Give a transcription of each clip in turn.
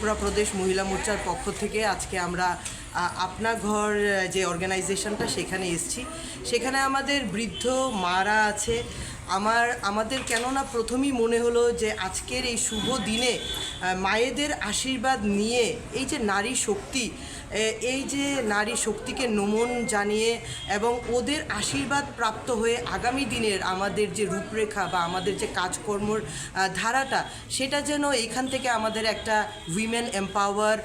ত্রিপুরা প্রদেশ মহিলা মোর্চার পক্ষ থেকে আজকে আমরা আপনা ঘর যে অর্গানাইজেশনটা সেখানে এসেছি। সেখানে আমাদের বৃদ্ধ মারা আছে। আমাদের কেননা প্রথমেই মনে হলো যে আজকের এই শুভ দিনে মায়েদের আশীর্বাদ নিয়ে এই যে নারী শক্তি, এই যে নারী শক্তিকে নমন জানিয়ে এবং ওদের আশীর্বাদ প্রাপ্ত হয়ে আগামী দিনের আমাদের যে রূপরেখা বা আমাদের যে কাজকর্মর ধারাটা, সেটা যেন এখান থেকে আমাদের একটা উইমেন এম্পাওয়ার,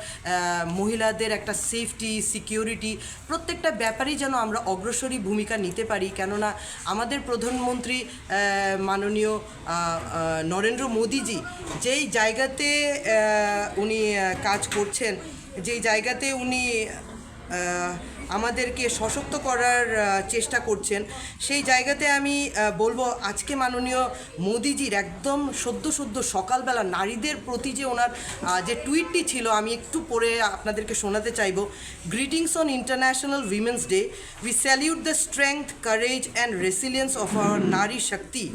মহিলাদের একটা সেফটি, সিকিউরিটি, প্রত্যেকটা ব্যাপারেই যেন আমরা অগ্রসরী ভূমিকা নিতে পারি। কেননা আমাদের প্রধানমন্ত্রী মাননীয় নরেন্দ্র মোদীজি যেই জায়গাতে উনি কাজ করছেন, যেই জায়গাতে উনি আমাদেরকে সশক্ত করার চেষ্টা করছেন, সেই জায়গাতে আমি বলবো আজকে মাননীয় মোদিজির একদম সদ্য সকালবেলা নারীদের প্রতি যে ওনার যে টুইটটি ছিল, আমি একটু পড়ে আপনাদেরকে শোনাতে চাইব। Greetings on international women's day, we salute the strength, courage and resilience of our Nari Shakti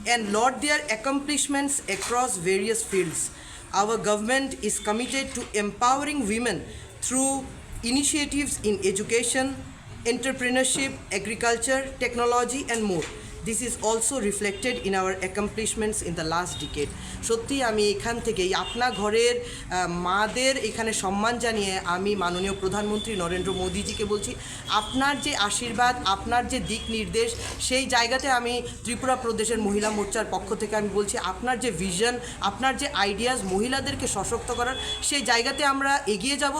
and laud their accomplishments across various fields. Our government is committed to empowering women through initiatives in education, entrepreneurship, agriculture, technology and more. This is also reflected in our accomplishments in the last decade. সত্যি আমি এখান থেকে আপনা ঘরের মাদের এখানে সম্মান জানিয়ে আমি মাননীয় প্রধানমন্ত্রী নরেন্দ্র মোদীজিকে বলছি, আপনার যে আশীর্বাদ, আপনার যে দিক নির্দেশ, সেই জায়গাতে আমি ত্রিপুরা প্রদেশের মহিলা মোর্চার পক্ষ থেকে আমি বলছি, আপনার যে ভিশন, আপনার যে আইডিয়াস মহিলাদেরকে সশক্ত করার, সেই জায়গাতে আমরা এগিয়ে যাব।